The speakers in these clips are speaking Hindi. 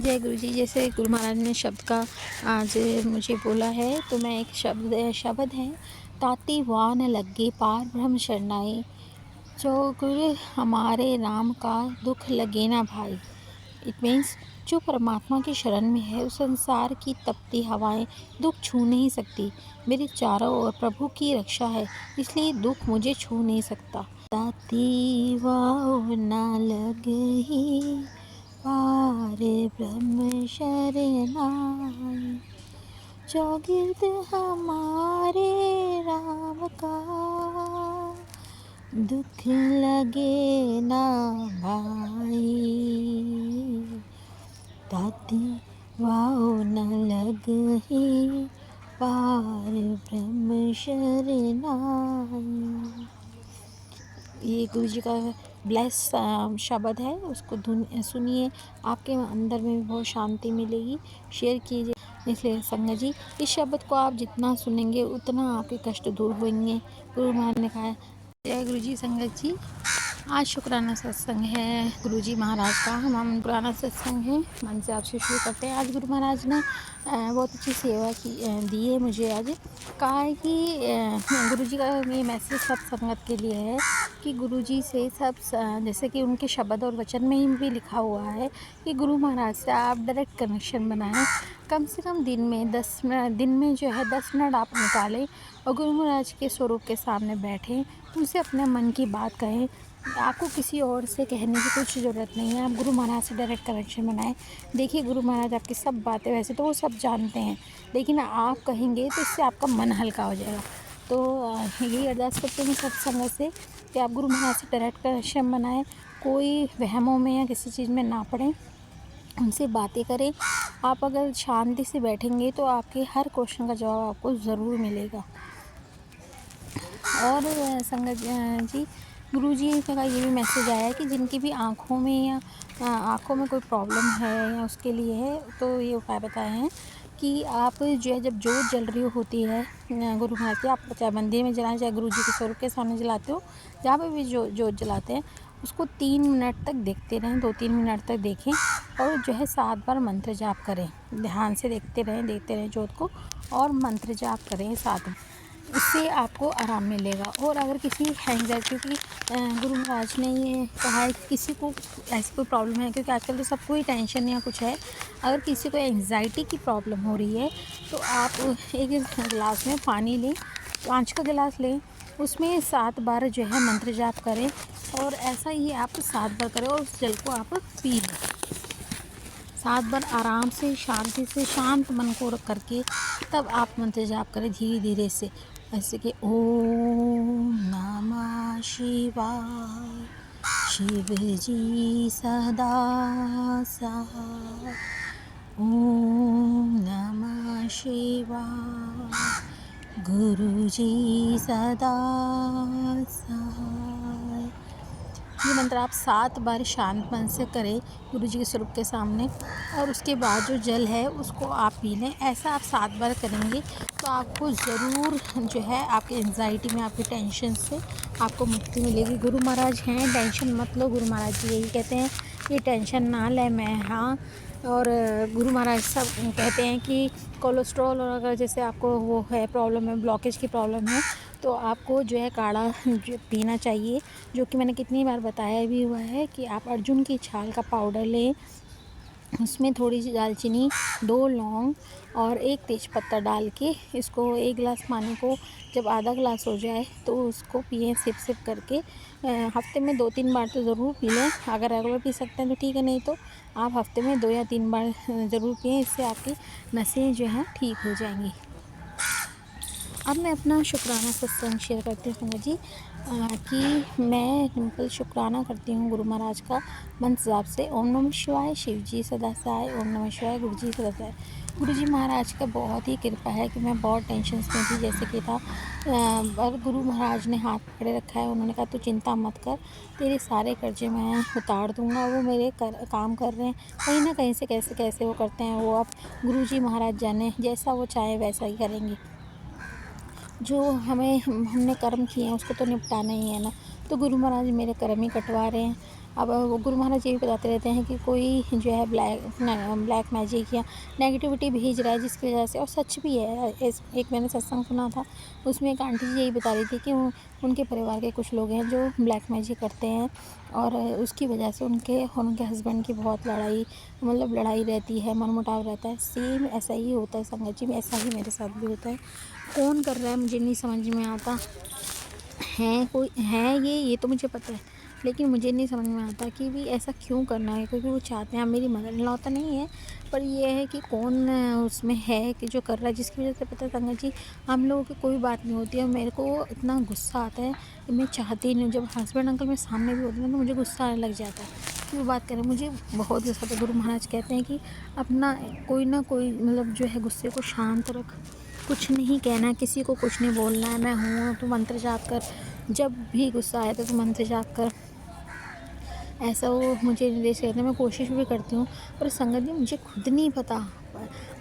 जय गुरु जी। जैसे गुरु महाराज ने शब्द का आज मुझे बोला है, तो मैं एक शब्द है, ताती वाह न लगे पार ब्रह्म शरणाई, जो गुरु हमारे राम का दुख लगे ना भाई। इट मीन्स जो परमात्मा की शरण में है, उस संसार की तपती हवाएं दुख छू नहीं सकती। मेरे चारों ओर प्रभु की रक्षा है, इसलिए दुख मुझे छू नहीं सकता। ताती वाह न लगे पार ब्रह्म शरणाई, जो गिरद हमारे राम का दुख लगे ना भाई। ताती वाओ न लगे पार ब्रह्म शरणाई। ये गुरु जी का ब्लेस शब्द है, उसको सुनिए, आपके अंदर में भी बहुत शांति मिलेगी। शेयर कीजिए। इसलिए संगत जी, इस शब्द को आप जितना सुनेंगे उतना आपके कष्ट दूर होंगे। गुरु महाराज ने कहा है। जय गुरु जी। संगत जी, आज शुक्राना सत्संग है गुरु जी महाराज का। हम पुराना सत्संग है, मन से आपसे शुरू करते हैं। आज गुरु महाराज ने बहुत अच्छी सेवा दी है मुझे। आज कहा है कि गुरु जी का ये मैसेज सब संगत के लिए है कि गुरु जी से सब, जैसे कि उनके शब्द और वचन में ही भी लिखा हुआ है कि गुरु महाराज से आप डायरेक्ट कनेक्शन बनाएं। कम से कम दिन में 10 मिनट आप निकालें और गुरु महाराज के स्वरूप के सामने बैठें, उनसे अपने मन की बात कहें। आपको किसी और से कहने की कुछ ज़रूरत नहीं है, आप गुरु महाराज से डायरेक्ट कनेक्शन बनाएं। देखिए, गुरु महाराज आपकी सब बातें, वैसे तो वो सब जानते हैं, लेकिन आप कहेंगे तो इससे आपका मन हल्का हो जाएगा। तो यही अरदास करते हैं सब संगत से कि आप गुरु महाराज से डायरेक्ट कनेक्शन बनाएं, कोई वहमों में या किसी चीज़ में ना पड़ें, उनसे बातें करें। आप अगर शांति से बैठेंगे तो आपके हर क्वेश्चन का जवाब आपको ज़रूर मिलेगा। और संगत जी, गुरु जी का ये भी मैसेज आया है कि जिनकी भी आँखों में कोई प्रॉब्लम है या उसके लिए है, तो ये उपाय बताए हैं कि आप जो है, जब जोत जल रही होती है गुरु महाराज की, आप चाहे मंदिर में जलाएं, चाहे गुरु जी के स्वरूप के सामने जलाते हो, जहाँ पे भी जोत जलाते हैं, उसको 3 मिनट तक देखते रहें। 2-3 मिनट तक देखें और जो है 7 बार मंत्र जाप करें। ध्यान से देखते रहें जोत को, और मंत्र जाप करें 7। इससे आपको आराम मिलेगा। और अगर किसी एंग्जाइटी, क्योंकि गुरु महाराज ने ये कहा है कि किसी को ऐसी कोई प्रॉब्लम है, क्योंकि आजकल तो सबको ही टेंशन या कुछ है, अगर किसी को एंग्जाइटी की प्रॉब्लम हो रही है तो आप एक गिलास में पानी लें, कांच का गिलास लें, उसमें 7 बार जो है मंत्र जाप करें, और ऐसा ही आप 7 बार करें और उस जल को आप पी लें। 7 बार आराम से, शांति से, शांत मन को रख करके तब आप मंत्र जाप करें धीरे धीरे से, ऐसे कि ओम नमः शिवाय, शिव जी सदा सहाय। ओम नमः शिवाय, गुरु जी सदा सहाय। ये मंत्र आप 7 बार शांत मन से करें गुरु जी के स्वरूप के सामने, और उसके बाद जो जल है उसको आप पी लें। ऐसा आप 7 बार करेंगे तो आपको ज़रूर जो है, आपकी एंग्जाइटी में, आपकी टेंशन से आपको मुक्ति मिलेगी। गुरु महाराज हैं, टेंशन मत लो। गुरु महाराज जी यही कहते हैं, ये टेंशन ना ले, मैं हाँ। और गुरु महाराज सब कहते हैं कि कोलेस्ट्रॉल, और अगर जैसे आपको वो है प्रॉब्लम है, ब्लॉकेज की प्रॉब्लम है, तो आपको जो है काढ़ा जो पीना चाहिए, जो कि मैंने कितनी बार बताया भी हुआ है कि आप अर्जुन की छाल का पाउडर लें, उसमें थोड़ी सी दालचीनी, 2 लौंग और 1 तेज़पत्ता डाल के, इसको 1 गिलास पानी को जब आधा गिलास हो जाए तो उसको पिएं सिप करके। हफ्ते में 2-3 बार तो ज़रूर पी लें। अगर रेगुलर पी सकते हैं तो ठीक है, नहीं तो आप हफ्ते में 2 या 3 बार ज़रूर पिएं। इससे आपकी नसें जो हैं ठीक हो जाएंगी। अब मैं अपना शुक्राना सत्संग शेयर करती हूँ संगत जी, कि मैं डिम्पल शुक्राना करती हूँ गुरु महाराज का मंत्र जाप से। ओम नमः शिवाय, शिव जी सदा सहाय। ओम नमः शिवाय, गुरु जी सदा सहाय। गुरु जी महाराज का बहुत ही कृपा है कि मैं बहुत टेंशन में थी, जैसे कि था, और गुरु महाराज ने हाथ पकड़े रखा है। उन्होंने कहा तू चिंता मत कर, तेरे सारे कर्जे मैं उतार दूँगा। वो मेरे काम कर रहे हैं, कहीं ना कहीं से कैसे वो करते हैं, वो अब गुरु जी महाराज जाने, जैसा वो चाहे वैसा ही करेंगे। जो हमने कर्म किए हैं उसको तो निपटाना ही है ना। तो गुरु महाराज मेरे कर्म ही कटवा रहे हैं। अब वो गुरु महाराज ये भी बताते रहते हैं कि कोई जो है ब्लैक मैजिक या नेगेटिविटी भेज रहा है जिसकी वजह से, और सच भी है। एक मैंने सत्संग सुना था, उसमें एक आंटी जी यही बता रही थी कि उनके परिवार के कुछ लोग हैं जो ब्लैक मैजिक करते हैं, और उसकी वजह से उनके और उनके हस्बैंड की बहुत लड़ाई रहती है, मनमुटाव रहता है। सेम ऐसा ही होता है संगत जी, ऐसा ही मेरे साथ भी होता है। कौन कर रहा है मुझे नहीं समझ में आता है, कोई है ये तो मुझे पता है, लेकिन मुझे नहीं समझ में आता कि भी ऐसा क्यों करना है, क्योंकि वो चाहते हैं। मेरी मदर इन लॉ तो नहीं है, पर ये है कि कौन उसमें है कि जो कर रहा है, जिसकी वजह से पता है संगत जी हम लोगों की कोई बात नहीं होती है। मेरे को इतना गुस्सा आता है कि मैं चाहती नहीं हूँ, जब हस्बैंड अंकल मेरे सामने भी होते हैं तो मुझे गुस्सा आने लग जाता है कि वो बात करें। मुझे बहुत गुस्सा आता है। गुरु महाराज कहते हैं कि अपना कोई ना कोई जो है गुस्से को शांत रख, कुछ नहीं कहना है, किसी को कुछ नहीं बोलना है। मैं हूँ, तो मंत्र जाप कर, जब भी गुस्सा आए तो मंत्र जाप कर, ऐसा वो मुझे निर्देश कहते हैं। मैं कोशिश भी करती हूँ, पर संगत जी मुझे खुद नहीं पता,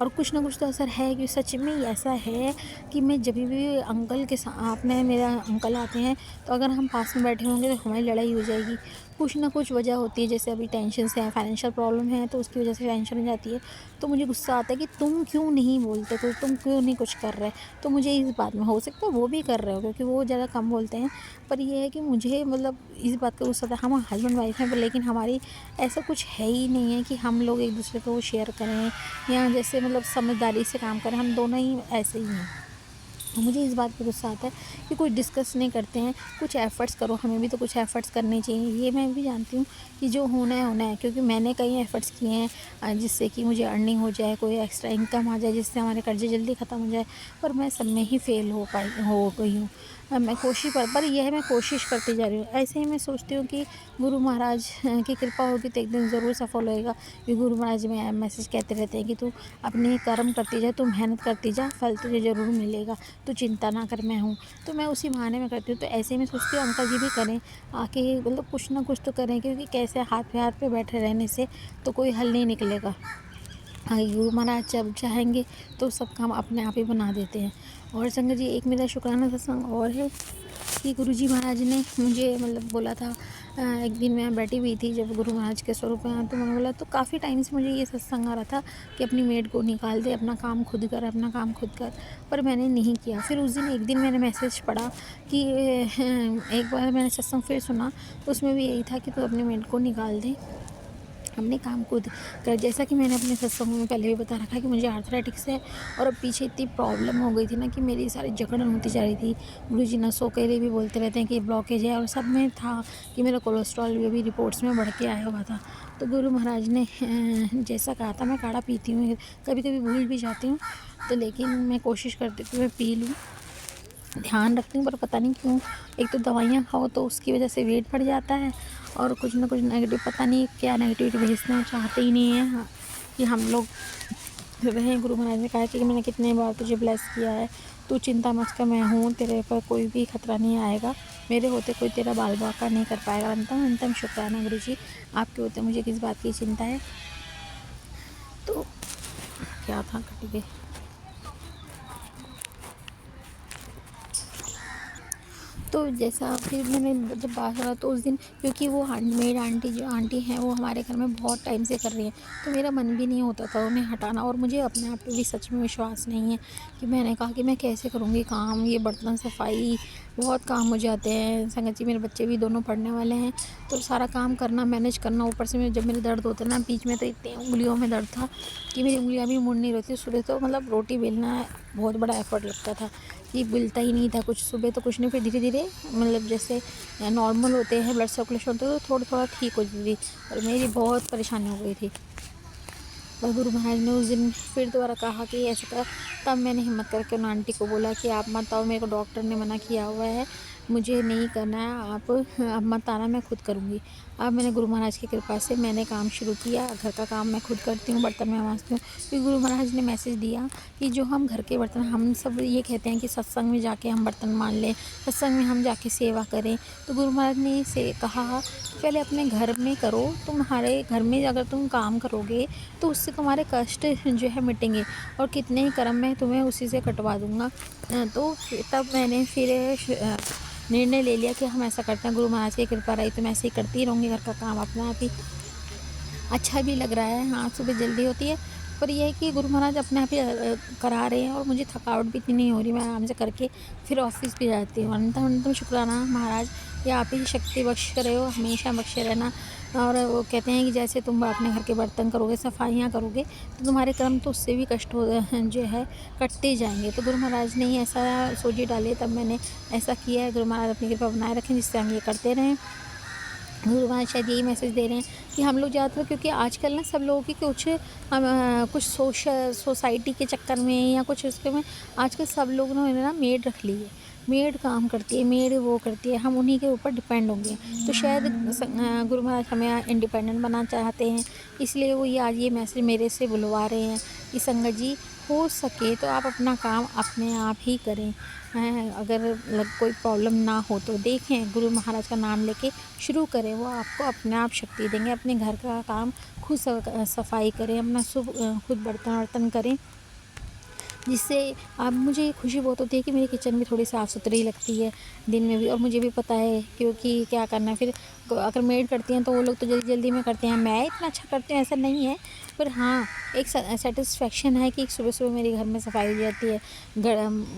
और कुछ ना कुछ तो असर है कि सच में ऐसा है कि मैं जब भी अंकल के साथ में मेरा अंकल आते हैं, तो अगर हम पास में बैठे होंगे तो हमारी लड़ाई हो जाएगी। कुछ ना कुछ वजह होती है, जैसे अभी टेंशन से है, फाइनेंशियल प्रॉब्लम है, तो उसकी वजह से टेंशन हो जाती है। तो मुझे गुस्सा आता है कि तुम क्यों नहीं बोलते, कोई तुम क्यों नहीं कुछ कर रहे। तो मुझे इस बात में, हो सकता है वो भी कर रहे हो क्योंकि वो ज़्यादा कम बोलते हैं, पर ये है कि मुझे इस बात का गुस्सा था। हम हस्बैंड वाइफ हैं, पर लेकिन हमारी ऐसा कुछ है ही नहीं है कि हम लोग एक दूसरे को शेयर करें या जैसे समझदारी से काम करें। हम दोनों ही ऐसे ही हैं। मुझे इस बात पे गुस्सा आता है कि कोई डिस्कस नहीं करते हैं। कुछ एफ़र्ट्स करो, हमें भी तो कुछ एफ़र्ट्स करने चाहिए। ये मैं भी जानती हूँ कि जो होना है, क्योंकि मैंने कई एफ़र्ट्स किए हैं जिससे कि मुझे अर्निंग हो जाए, कोई एक्स्ट्रा इनकम आ जाए, जिससे हमारे कर्जे जल्दी ख़त्म हो जाए, पर मैं सब में ही फ़ेल हो गई हूँ। मैं कोशिश पर यह है, मैं कोशिश करती जा रही हूँ। ऐसे ही मैं सोचती हूँ कि गुरु महाराज की कृपा होगी तो एक दिन ज़रूर सफल होएगा। क्योंकि गुरु महाराज में मैसेज कहते रहते हैं कि तू अपने कर्म करती जा, तू मेहनत करती जा, फल तुझे ज़रूर मिलेगा, तू चिंता ना कर, मैं हूँ। तो मैं उसी बहाने में करती हूँ। तो ऐसे में सोचती हूँ अंकल जी भी करें, आके कुछ ना कुछ तो करें, क्योंकि कैसे हाथ पे बैठे रहने से तो कोई हल नहीं निकलेगा। गुरु महाराज जब चाहेंगे तो सब काम अपने आप ही बना देते हैं। और संगत जी एक मेरा शुक्राना सत्संग और है कि गुरुजी महाराज ने मुझे बोला था। एक दिन मैं बैठी हुई थी जब गुरु महाराज के स्वरूप में, तो मैंने बोला, तो काफ़ी टाइम से मुझे ये सत्संग आ रहा था कि अपनी मेड को निकाल दे, अपना काम खुद कर, पर मैंने नहीं किया। फिर उस दिन एक दिन मैंने मैसेज पढ़ा कि एक बार मैंने सत्संग फिर सुना, उसमें भी यही था कि तू अपनी मेड को निकाल दे, अपने काम खुद कर। जैसा कि मैंने अपने सत्संग में पहले भी बता रखा है कि मुझे आर्थराइटिक्स है, और अब पीछे इतनी प्रॉब्लम हो गई थी ना कि मेरी सारी जकड़न होती जा रही थी। गुरुजी नसों के लिए भी बोलते रहते हैं कि ब्लॉकेज है, और सब में था कि मेरा कोलेस्ट्रॉल भी अभी रिपोर्ट्स में बढ़ के आया हुआ था। तो गुरु महाराज ने जैसा कहा था, मैं काढ़ा पीती हूँ, कभी कभी भूल भी जाती हूँ, तो लेकिन मैं कोशिश करती हूँ कि मैं पी लूँ, ध्यान रखती हूँ, पर पता नहीं क्यों एक तो दवाइयाँ खाओ तो उसकी वजह से वेट बढ़ जाता है, और कुछ ना कुछ नेगेटिव, पता नहीं क्या नेगेटिविटी भेजना चाहते ही नहीं है कि हम लोग रहें। गुरु महाराज ने कहा कि मैंने कितने बार तुझे ब्लेस किया है, तू चिंता मत कर, मैं हूँ, तेरे पर कोई भी खतरा नहीं आएगा, मेरे होते कोई तेरा बाल बाका नहीं कर पाएगा। अंतम शुक्राना गुरु जी, आपके होते मुझे किस बात की चिंता है। तो क्या था, कट गए। तो जैसा फिर मैंने जब बात करा, तो उस दिन क्योंकि वो मेड आंटी जो आंटी हैं वो हमारे घर में बहुत टाइम से कर रही हैं, तो मेरा मन भी नहीं होता था उन्हें हटाना, और मुझे अपने आप पे भी सच में विश्वास नहीं है कि मैंने कहा कि मैं कैसे करूँगी काम, ये बर्तन सफाई बहुत काम हो जाते हैं। संगत जी मेरे बच्चे भी दोनों पढ़ने वाले हैं, तो सारा काम करना, मैनेज करना, ऊपर से जब मेरे दर्द होते ना बीच में, तो इतने उंगलियों में दर्द था कि मेरी उंगलियां भी मुड़ नहीं रही थी। सुबह तो रोटी बेलना बहुत बड़ा एफर्ट लगता था कि बिलता ही नहीं था कुछ। सुबह तो कुछ नहीं, फिर धीरे धीरे जैसे नॉर्मल होते हैं, ब्लड सर्कुलेशन होता है, तो थोड़ा थोड़ा ठीक हो जाती थी, और मेरी बहुत परेशानी हो गई थी। पर गुरु महाराज ने उस दिन फिर दोबारा कहा कि ऐसा कर। तब मैंने हिम्मत करके उन आंटी को बोला कि आप मत आओ, मेरे को डॉक्टर ने मना किया हुआ है, मुझे नहीं करना है, आप मत आना, मैं खुद करूँगी। अब मैंने गुरु महाराज की कृपा से मैंने काम शुरू किया। घर का काम मैं खुद करती हूँ, बर्तन मैं मांजती हूँ। फिर गुरु महाराज ने मैसेज दिया कि जो हम घर के बर्तन, हम सब ये कहते हैं कि सत्संग में जाके हम बर्तन मान लें, सत्संग में हम जाके सेवा करें। तो गुरु महाराज ने से कहा कि पहले अपने घर में करो, तुम्हारे घर में अगर तुम काम करोगे तो उससे तुम्हारे कष्ट जो है मिटेंगे, और कितने ही कर्म मैं तुम्हें उसी से कटवा दूँगा। तो तब मैंने फिर निर्णय ले लिया कि हम ऐसा करते हैं, गुरु महाराज की कृपा रही तो मैं ऐसे ही करती रहूँगी, घर का काम अपने आप ही अच्छा भी लग रहा है। हाँ, सुबह जल्दी होती है, पर ये है कि गुरु महाराज अपने आप ही करा रहे हैं और मुझे थकावट भी इतनी नहीं हो रही, मैं आराम से करके फिर ऑफिस भी जाती हूँ। अनंतम अनंतम शुक्राना महाराज, ये आप ही शक्ति बख्श रहे हो, हमेशा बख्शे रहना। और वो कहते हैं कि जैसे तुम अपने घर के बर्तन करोगे, सफाइयाँ करोगे, तो तुम्हारे कर्म तो उससे भी कष्ट हो जो है कटते जाएंगे। तो गुरु महाराज ने ही ऐसा सोची डाली, तब मैंने ऐसा किया है। गुरु महाराज अपनी कृपा बनाए रखें, जिससे हम ये करते रहें। गुरु महाराज शायद यही मैसेज दे रहे हैं कि हम लोग ज़्यादातर, क्योंकि आजकल ना सब लोगों की कुछ सोसाइटी के चक्कर में या कुछ उसके में आजकल सब लोगों ने ना मेड रख ली है, मेड काम करती है, मेड वो करती है, हम उन्हीं के ऊपर डिपेंड होंगे। तो शायद गुरु महाराज हमें इंडिपेंडेंट बनाना चाहते हैं, इसलिए वो ये आज ये मैसेज मेरे से बुलवा रहे हैं कि संगत जी, हो सके तो आप अपना काम अपने आप ही करें हैं। अगर कोई प्रॉब्लम ना हो तो देखें, गुरु महाराज का नाम लेके शुरू करें, वो आपको अपने आप शक्ति देंगे। अपने घर का काम खुद सफाई करें, अपना खुद बर्तन वर्तन करें, जिससे अब मुझे खुशी बहुत होती है कि मेरी किचन भी थोड़ी साफ़ सुथरी लगती है दिन में भी, और मुझे भी पता है क्योंकि क्या करना है। फिर अगर मेड करती हैं तो वो लोग तो जल्दी जल्दी में करते हैं, मैं इतना अच्छा करती हूँ ऐसा नहीं है, पर हाँ एक सेटिस्फेक्शन है कि सुबह सुबह मेरे घर में सफाई हो जाती है।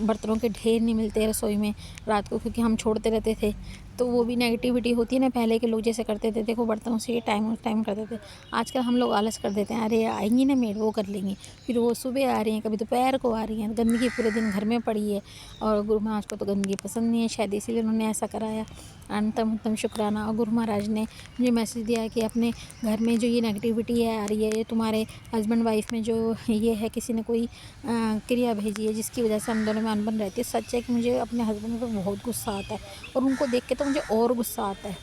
बर्तनों के ढेर नहीं मिलते रसोई में रात को, क्योंकि हम छोड़ते रहते थे, तो वो भी नेगेटिविटी होती है ना। पहले के लोग जैसे करते थे, देखो बर्तनों से ये टाइम करते थे। आजकल हम लोग आलस कर देते हैं, अरे आएंगी ना मेड, वो कर लेंगी। फिर वो सुबह आ रही हैं, कभी दोपहर को आ रही हैं, गंदगी पूरे दिन घर में पड़ी है। और गुरु महाराज को तो गंदगी पसंद नहीं है, शायद इसीलिए उन्होंने ऐसा कराया। अनंतम उत्तम शुक्राना। और गुरु महाराज ने मुझे मैसेज दिया है कि अपने घर में जो ये नेगेटिविटी है आ रही है, ये तुम्हारे हस्बैंड वाइफ में जो ये है, किसी ने कोई क्रिया भेजी है जिसकी वजह से हम दोनों में अनबन रहती है। सच है कि मुझे अपने हस्बैंड पर बहुत गुस्सा आता है, और उनको देख के तो मुझे और गुस्सा आता है।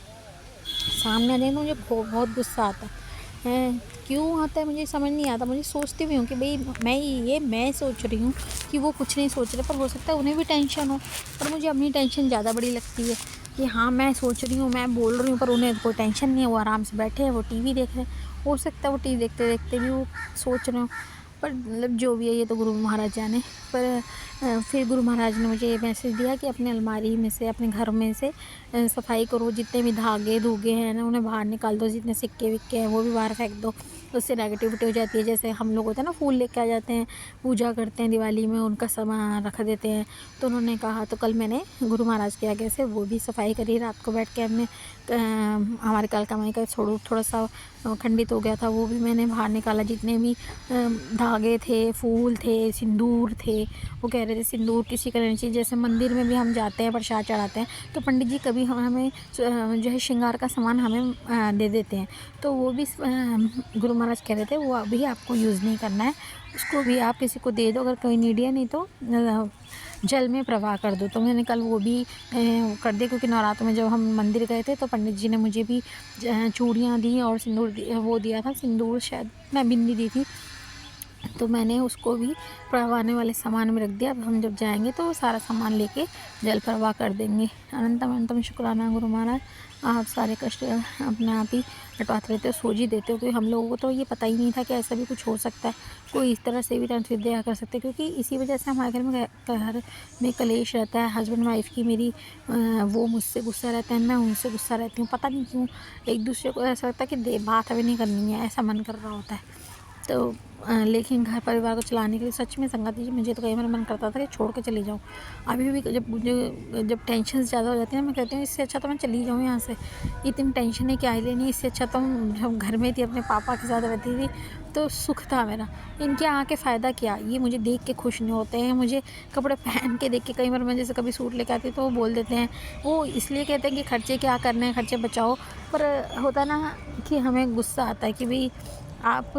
सामने आ जाए तो मुझे बहुत गुस्सा आता है। क्यों आता है मुझे समझ नहीं आता। मुझे सोचती भी हूँ कि भाई मैं सोच रही हूँ कि वो कुछ नहीं सोच रहे, पर हो सकता है उन्हें भी टेंशन हो, पर मुझे अपनी टेंशन ज़्यादा बड़ी लगती है कि हाँ मैं सोच रही हूँ, मैं बोल रही हूँ, पर उन्हें कोई टेंशन नहीं है, वो आराम से बैठे हैं, वो टीवी देख रहे हैं। हो सकता है वो टीवी देखते देखते भी वो सोच रहे हो, पर मतलब जो भी है ये तो गुरु महाराज जाने। पर फिर गुरु महाराज ने मुझे ये मैसेज दिया कि अपने अलमारी में से, अपने घर में से सफाई करो, जितने भी धागे धूगे हैं ना उन्हें बाहर निकाल दो, जितने सिक्के विक्के हैं वो भी बाहर फेंक दो, उससे नेगेटिविटी हो जाती है। जैसे हम लोग होते हैं ना, फूल लेके आ जाते हैं, पूजा करते हैं दिवाली में, उनका सामान रख देते हैं। तो उन्होंने कहा, तो कल मैंने गुरु महाराज के आगे से वो भी सफाई करी। रात को बैठ के हमने हमारे कल कमाई का थोड़ा सा खंडित हो गया था, वो भी मैंने बाहर निकाला। जितने भी धागे थे, फूल थे, सिंदूर थे, वो कह रहे थे सिंदूर किसी का नहीं चाहिए। जैसे मंदिर में भी हम जाते हैं, प्रसाद चढ़ाते हैं, तो पंडित जी कभी हमें जो है श्रृंगार का सामान हमें दे देते हैं, तो वो भी गुरु महाराज कह रहे थे वो अभी आपको यूज़ नहीं करना है, उसको भी आप किसी को दे दो, अगर कोई नीडी है, नहीं तो जल में प्रवाह कर दो। तो मैंने कल वो भी कर दिया, क्योंकि नवरात्र में जब हम मंदिर गए थे तो पंडित जी ने मुझे भी चूड़ियाँ दी और सिंदूर वो दिया था, सिंदूर शायद मैं बिंदी दी थी, तो मैंने उसको भी प्रवाहने वाले सामान में रख दिया। अब हम जब जाएंगे तो सारा सामान लेके जल प्रवाह कर देंगे। अनंतम अनंतम शुक्राना गुरु महाराज, आप सारे कष्ट अपने आप ही हटवाते रहते हो, सोच ही देते हो। क्योंकि हम लोगों को तो ये पता ही नहीं था कि ऐसा भी कुछ हो सकता है, कोई इस तरह से भी विद्या कर सकते, क्योंकि इसी वजह से हमारे घर में कलेश रहता है। हस्बैंड वाइफ की मेरी वो मुझसे गुस्सा रहता है, मैं उनसे गुस्सा रहती हूँ, पता नहीं क्यों। एक दूसरे को ऐसा लगता है कि बात अभी नहीं करनी है, ऐसा मन कर रहा होता है। तो लेकिन घर परिवार को चलाने के लिए सच में संगत जी, मुझे तो कई बार मन करता था कि छोड़ के चली जाऊँ। अभी भी जब टेंशन ज़्यादा हो जाती है ना, मैं कहती हूँ इससे अच्छा तो मैं चली जाऊँ यहाँ से, इतनी टेंशन है क्या ही लेनी। इससे अच्छा तो जब घर में थी, अपने पापा के साथ रहती थी, तो सुख था मेरा। इनके यहाँ आके फ़ायदा क्या, ये मुझे देख के खुश नहीं होते हैं, मुझे कपड़े पहन के देख के। कई बार मैं जैसे कभी सूट लेके आती तो वो बोल देते हैं, वो इसलिए कहते हैं कि खर्चे क्या करने हैं, खर्चे बचाओ। पर होता ना कि हमें गुस्सा आता है कि भाई आप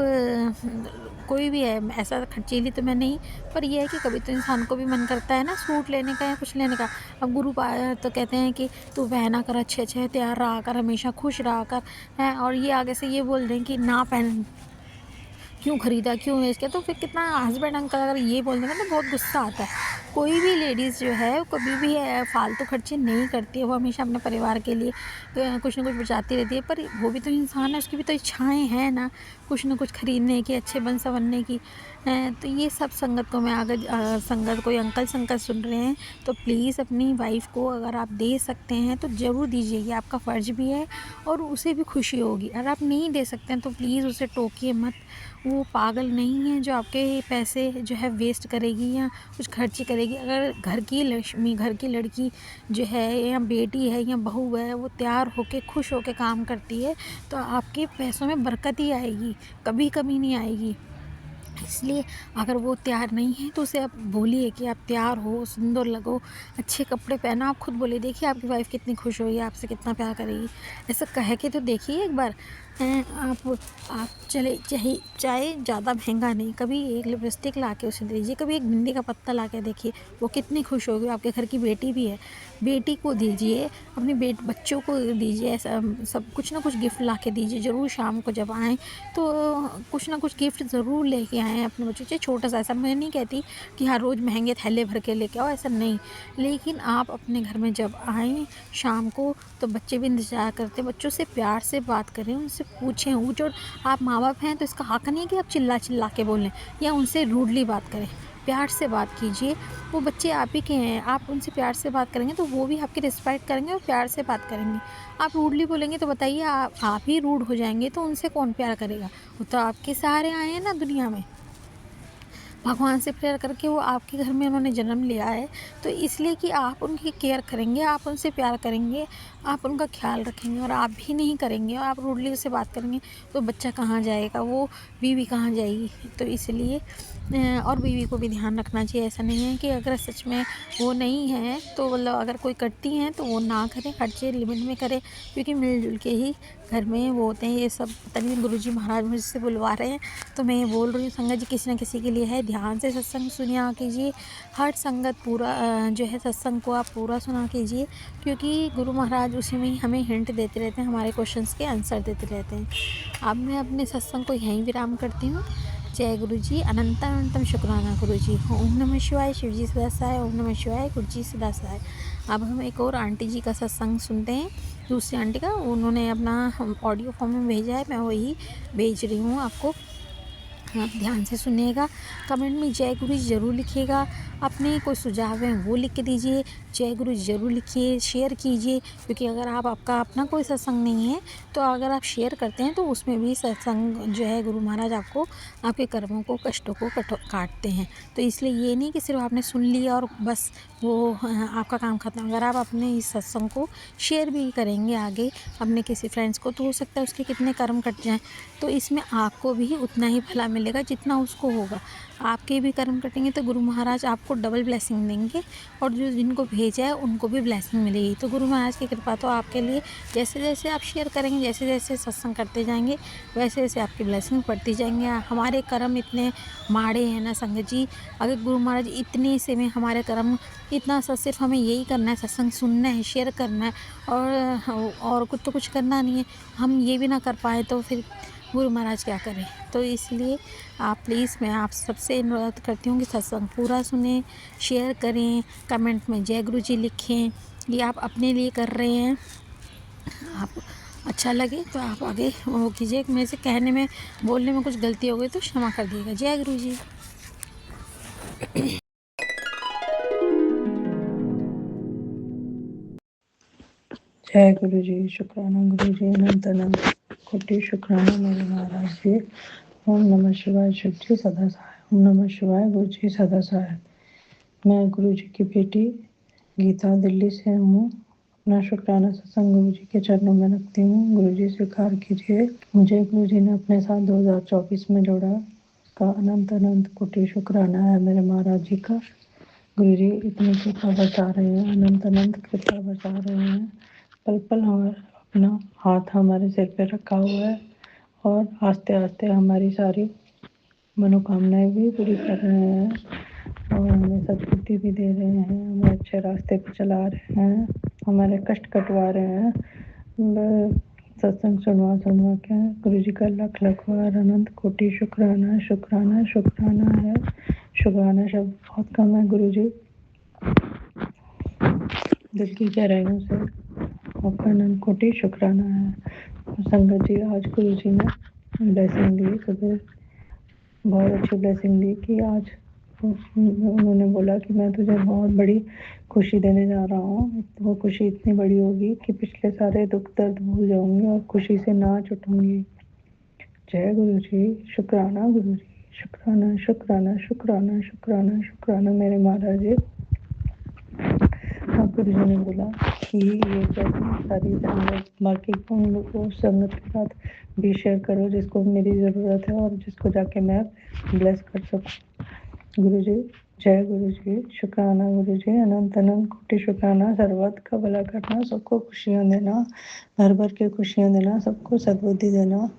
कोई भी है, ऐसा खर्चीली तो मैं नहीं, पर यह है कि कभी तो इंसान को भी मन करता है ना सूट लेने का या कुछ लेने का। अब गुरु तो कहते हैं कि तू पहना कर, अच्छे अच्छे तैयार रहा कर, हमेशा खुश रहा कर, हैं, और ये आगे से ये बोल दें कि ना पहन, क्यों ख़रीदा, क्यों है इसके। तो फिर कितना हस्बैंड अंकल अगर ये बोल देंगे तो बहुत गुस्सा आता है। कोई भी लेडीज़ जो है कभी भी फालतू खर्चे नहीं करती है, वो हमेशा अपने परिवार के लिए कुछ ना कुछ बचाती रहती है। पर वो भी तो इंसान है, उसकी भी तो इच्छाएं हैं ना कुछ ना कुछ खरीदने की, अच्छे बन संवरने की। तो ये सब संगत को मैं अगर संगत कोई अंकल संकल सुन रहे हैं तो प्लीज़ अपनी वाइफ को अगर आप दे सकते हैं तो ज़रूर दीजिए, ये आपका फ़र्ज़ भी है और उसे भी खुशी होगी। अगर आप नहीं दे सकते हैं तो प्लीज़ उसे टोकिए मत, वो पागल नहीं है जो आपके पैसे जो है वेस्ट करेगी या कुछ खर्ची करेगी। अगर घर की लक्ष्मी, घर की लड़की जो है या बेटी है या बहू है, वो तैयार होके खुश होके काम करती है तो आपके पैसों में बरकत ही आएगी, कभी कमी नहीं आएगी। इसलिए अगर वो तैयार नहीं है तो उसे आप बोलिए कि आप तैयार हो, सुंदर लगो, अच्छे कपड़े पहनो। आप खुद बोलिए, देखिए आपकी वाइफ कितनी खुश होगी, आपसे कितना प्यार करेगी। ऐसा कह के तो देखिए एक बार। आप चले चाहे ज़्यादा महंगा नहीं, कभी एक लिपस्टिक ला के उसे दीजिए, कभी एक भिंडी का पत्ता ला के देखिए, वो कितनी खुश होगी। आपके घर की बेटी भी है, बेटी को दीजिए, अपने बच्चों को दीजिए, ऐसा सब कुछ ना कुछ गिफ्ट ला के दीजिए ज़रूर। शाम को जब आएँ तो कुछ ना कुछ गिफ्ट ज़रूर लेके आएँ अपने बच्चों से, छोटा सा। ऐसा मैं नहीं कहती कि हाँ रोज़ महंगे थैले भर के लेके आओ, ऐसा नहीं। लेकिन आप अपने घर में जब आएँ शाम को तो बच्चे भी इंतज़ार करते हैं, बच्चों से प्यार से बात करें, उनसे पूछें। ऊँच और आप माँ बाप हैं तो इसका हक़ नहीं है कि आप चिल्ला चिल्ला के बोलें या उनसे रूडली बात करें। प्यार से बात कीजिए, वो बच्चे आप ही के हैं, आप उनसे प्यार से बात करेंगे तो वो भी आपकी रिस्पेक्ट करेंगे और प्यार से बात करेंगे। आप रूडली बोलेंगे तो बताइए, आप ही रूड हो जाएंगे तो उनसे कौन प्यार करेगा। वो तो आपके सहारे आए हैं ना दुनिया में, भगवान से प्रेयर करके वो आपके घर में उन्होंने जन्म लिया है। तो इसलिए कि आप उनकी केयर करेंगे, आप उनसे प्यार करेंगे, आप उनका ख्याल रखेंगे और आप भी नहीं करेंगे और आप रूडली उससे बात करेंगे तो बच्चा कहाँ जाएगा, वो बीवी कहाँ जाएगी। तो इसलिए और बीवी को भी ध्यान रखना चाहिए। ऐसा नहीं है कि अगर सच में वो नहीं है तो मतलब अगर कोई करती हैं तो वो ना करें, हर चीज़ लिमिट में करें, क्योंकि मिलजुल के ही घर में वो होते हैं। ये सब पता नहीं गुरुजी महाराज मुझसे बुलवा रहे हैं तो मैं ये बोल रही हूँ, संगत जी किसी न किसी के लिए है, ध्यान से सत्संग सुनिया कीजिए। हर संगत पूरा जो है सत्संग को आप पूरा सुना कीजिए, क्योंकि गुरु महाराज उसी में ही हमें हिंट देते रहते हैं, हमारे क्वेश्चंस के आंसर देते रहते हैं। अब मैं अपने सत्संग को यहीं विराम करती हूँ। जय गुरु जी, अनंतम शुक्राना गुरु जी। ओम नमः शिवाय, शिव जी सदा सहाय। ओम नमः शिवाय, गुरु जी सदा सहाय। अब हम एक और आंटी जी का सत्संग सुनते हैं, दूसरी आंटी का। उन्होंने अपना ऑडियो फॉर्म में भेजा है, मैं वही भेज रही हूँ आपको। हाँ, ध्यान से सुनिएगा। कमेंट में जय गुरु जी ज़रूर लिखिएगा, अपने कोई सुझाव हैं वो लिख के दीजिए। जय गुरु जी ज़रूर लिखिए, शेयर कीजिए, क्योंकि अगर आपका अपना कोई सत्संग नहीं है तो अगर आप शेयर करते हैं तो उसमें भी सत्संग जो है गुरु महाराज आपको आपके कर्मों को, कष्टों को काटते हैं। तो इसलिए ये नहीं कि सिर्फ आपने सुन लिया और बस वो आपका काम ख़त्म। अगर आप अपने इस सत्संग को शेयर भी करेंगे आगे अपने किसी फ्रेंड्स को, तो हो सकता है उसके कितने कर्म कट जाएँ। तो इसमें आपको भी उतना ही भला मिलेगा जितना उसको होगा। आपके भी कर्म कटेंगे तो गुरु महाराज आपको डबल ब्लेसिंग देंगे और जो जिनको भेजा है उनको भी ब्लेसिंग मिलेगी। तो गुरु महाराज की कृपा तो आपके लिए, जैसे जैसे आप शेयर करेंगे, जैसे जैसे सत्संग करते जाएंगे, वैसे वैसे आपकी ब्लेसिंग बढ़ती जाएंगे। हमारे कर्म इतने माड़े हैं ना संगत जी, अगर गुरु महाराज इतने से में हमारे कर्म इतना सा, सिर्फ हमें यही करना है, सत्संग सुनना है, शेयर करना है और कुछ तो कुछ करना नहीं है। हम ये भी ना कर पाए तो फिर गुरु महाराज क्या करें। तो इसलिए आप प्लीज़, मैं आप सबसे अनुरोध करती हूँ कि सत्संग पूरा सुने, शेयर करें, कमेंट में जय गुरु जी लिखें। ये आप अपने लिए कर रहे हैं, आप अच्छा लगे तो आप आगे वो कीजिए। मेरे से कहने में, बोलने में कुछ गलती हो गई तो क्षमा कर दिएगा। जय गुरु जी। जय गुरु जी, शुक्राना गुरु जी, अनंत अनंत कोटि शुक्राना मेरे महाराज जी। ओम नमः शिवाय, शिव जी सदा सहाय। ओम नमः शिवाय, गुरु जी सदा सहाय। मैं गुरु जी की बेटी गीता दिल्ली से हूँ। अपना शुक्राना सत्संग गुरु जी के चरणों में रखती हूँ। गुरु जी स्वीकार कीजिए, मुझे गुरु जी ने अपने साथ 2024 में जोड़ा, का अनंत अनंत कोटि शुक्राना है मेरे महाराज जी का। गुरु जी इतनी कृपा बरसा रहे हैं, अनंत अनंत कृपा बरसा रहे हैं। पल पल अपना हाथ हमारे सिर पे रखा हुआ है और आस्ते आस्ते हमारी सारी मनोकामनाएं भी पूरी कर रहे हैं और हमें सद्बुद्धि भी दे रहे हैं, हमें अच्छे रास्ते पे चला रहे हैं, हमारे कष्ट कटवा रहे हैं। सत्संग सुनवा के गुरु जी का लख लख बार अनंत कोटि शुक्राना शुक्राना शुक्राना है। शुक्राना शब्द बहुत कम है गुरु जी, दिल की गहराइयों से आपका अनंत कोटि शुक्राना है। संगत जी, आज गुरु जी ने ब्लेसिंग दी, सुबह बहुत अच्छी ब्लेसिंग दी कि आज उन्होंने बोला कि मैं तुझे बहुत बड़ी खुशी देने जा रहा हूँ। वो खुशी इतनी बड़ी होगी कि पिछले सारे दुख दर्द भूल जाऊंगी और खुशी से नाच उठूंगी। जय गुरु जी, शुक्राना गुरु जी, शुक्राना शुक्राना शुक्राना शुक्राना शुक्राना मेरे महाराज जी। हाँ, गुरु जी ने बोला कि ये सारी संगत बाकी को संगत के साथ भी शेयर करो जिसको मेरी ज़रूरत है और जिसको जाके मैं ब्लेस कर सकूँ। गुरु जी, जय गुरु जी, शुक्राना गुरु जी, अनंत अनंत कोटि शुक्राना। सर्वत का भला करना, सबको खुशियाँ देना, भर भर के खुशियाँ देना, सबको सद्बुद्धि देना,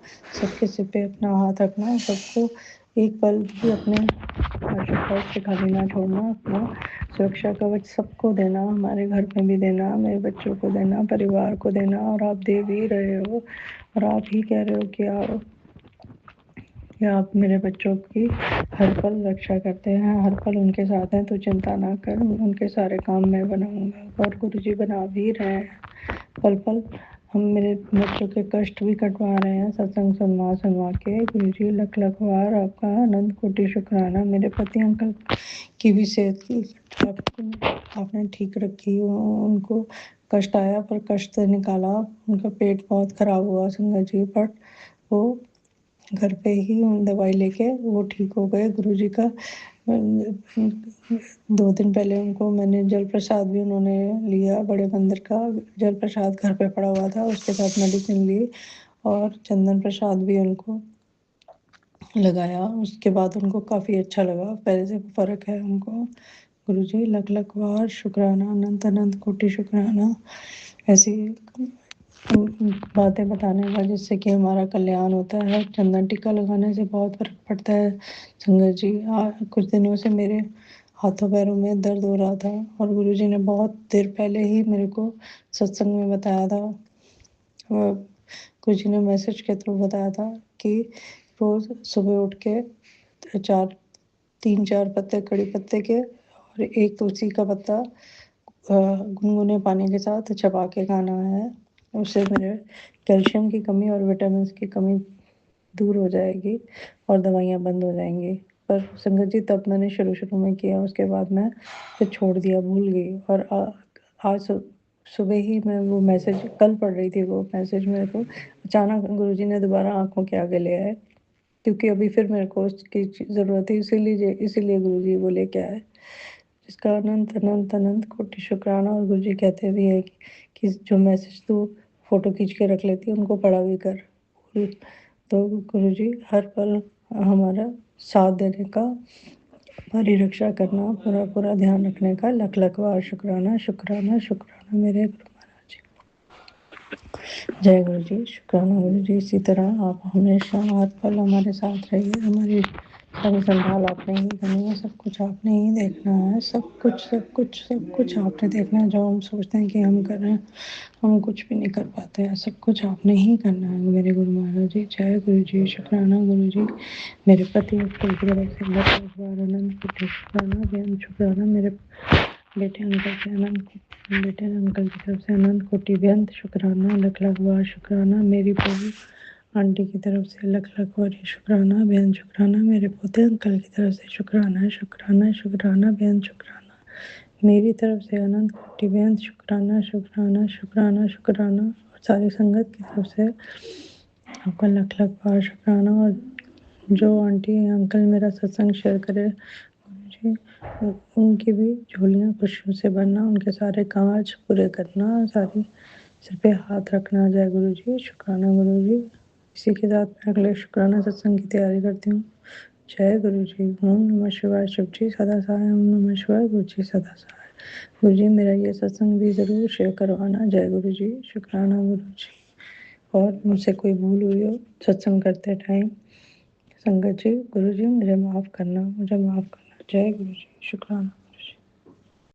सबके सिर पे अपना हाथ रखना, सबको एक पल भी अपने आशीर्वाद से खाली ना छोड़ना, अपना सुरक्षा कवच सबको देना, हमारे घर में भी देना, मेरे बच्चों को देना, परिवार को देना। और आप दे भी रहे हो और आप ही कह रहे हो कि आप मेरे बच्चों की हर पल रक्षा करते हैं, हर पल उनके साथ हैं, तो चिंता ना कर, उनके सारे काम मैं बनाऊंगा। और गुरु जी बना भी रहे हैं पल पल। हम मेरे बच्चों के कष्ट भी कटवा रहे हैं सत्संग सुनवा सुनवा के। गुरु जी लख लख बार आपका अनंत कोटि शुक्राना। मेरे पति अंकल की भी सेहत की आपने ठीक रखी, उनको कष्ट आया पर कष्ट से निकाला। उनका पेट बहुत खराब हुआ संगत जी, बट वो घर पे ही दवाई लेके वो ठीक हो गए। गुरु जी का 2 दिन पहले उनको मैंने जल प्रसाद भी उन्होंने लिया, बड़े मंदिर का जल प्रसाद घर पे पड़ा हुआ था, उसके साथ मेडिसिन ली और चंदन प्रसाद भी उनको लगाया। उसके बाद उनको काफ़ी अच्छा लगा, पहले से फ़र्क है उनको। गुरु जी लख लख बार शुक्राना, अनंत अनंत कोटि शुक्राना। ऐसी बातें बताने का जिससे कि हमारा कल्याण होता है। चंदन टीका लगाने से बहुत फर्क पड़ता है संगत जी। कुछ दिनों से मेरे हाथों पैरों में दर्द हो रहा था और गुरु जी ने बहुत देर पहले ही मेरे को सत्संग में बताया था, गुरु जी ने मैसेज के थ्रू बताया था कि रोज़ सुबह उठ के 3-4 पत्ते कड़ी पत्ते के और एक तुलसी का पत्ता गुनगुने पानी के साथ चबा के खाना है। उससे मेरे कैल्शियम की कमी और विटामिन की कमी दूर हो जाएगी और दवाइयाँ बंद हो जाएंगी। पर संगत जी तब मैंने शुरू में किया, उसके बाद मैं फिर छोड़ दिया, भूल गई। और आज सुबह ही मैं वो मैसेज कल पढ़ रही थी, वो मैसेज मेरे को अचानक गुरुजी ने दोबारा आंखों के आगे ले आए, क्योंकि अभी फिर मेरे को उसकी ज़रूरत है, इसीलिए गुरुजी वो लेके आए। इसका अनंत अनंत अनंत कोटि शुक्राना। और गुरुजी कहते भी है कि जो मैसेज तू फोटो खींच के रख लेती है उनको पढ़ा भी कर। तो गुरुजी हर पल हमारा साथ देने का, हमारी रक्षा करना, पूरा पूरा ध्यान रखने का लख लख बार शुक्राना शुक्राना शुक्राना मेरे गुरु महाराज जी। जय गुरु जी, शुक्राना गुरु जी। इसी तरह आप हमेशा हर पल हमारे साथ रहिए, हमारी सारी संभाल आपने ही करनी है, सब कुछ आपने ही देखना है, सब कुछ सब कुछ सब कुछ आपने देखना है। जो हम सोचते हैं कि हम कर रहे हैं, हम कुछ भी नहीं कर पाते हैं, सब कुछ आपने ही करना है मेरे गुरु महाराज जी। जय गुरु जी, शुक्राना गुरु जी। मेरे पति अंकल की तरफ से बहुत बार अनंत कोटि शुक्राना, बेअंत शुक्राना। मेरे बेटे अंकल से अंकल की तरफ से अनंत कोटि बेअंत शुक्राना, लख लख बार शुक्राना। मेरी बहू आंटी की तरफ से लख लख बार शुक्राना, बेअंत शुक्राना। मेरे पोते अंकल की तरफ से शुक्राना शुक्राना शुक्राना, बेअंत शुक्राना। मेरी तरफ से अनंत कोटि बेअंत शुक्राना शुक्राना शुक्राना शुक्राना। और सारी संगत की तरफ से आपका लख लख बार शुक्राना। और जो आंटी अंकल मेरा सत्संग शेयर करे जी, उनकी भी झोलियाँ खुशियों से भरना, उनके सारे काज पूरे करना, सारी सिर पे हाथ रखना। जय गुरु जी, शुक्राना गुरु जी। इसी के साथ मैं अगले शुक्राना सत्संग की तैयारी करती हूँ। जय गुरु जी। ओम नमः शिवाय। शिव जी सदा सहाय। ओम नमः शिवाय। गुरु जी सदा सहाय। गुरु जी मेरा ये सत्संग भी ज़रूर शेयर करवाना। जय गुरु जी, शुक्राना गुरु जी। और मुझसे कोई भूल हुई हो सत्संग करते टाइम, संगत जी, गुरु जी मुझे माफ़ करना, मुझे माफ़ करना। जय गुरु जी, शुक्राना।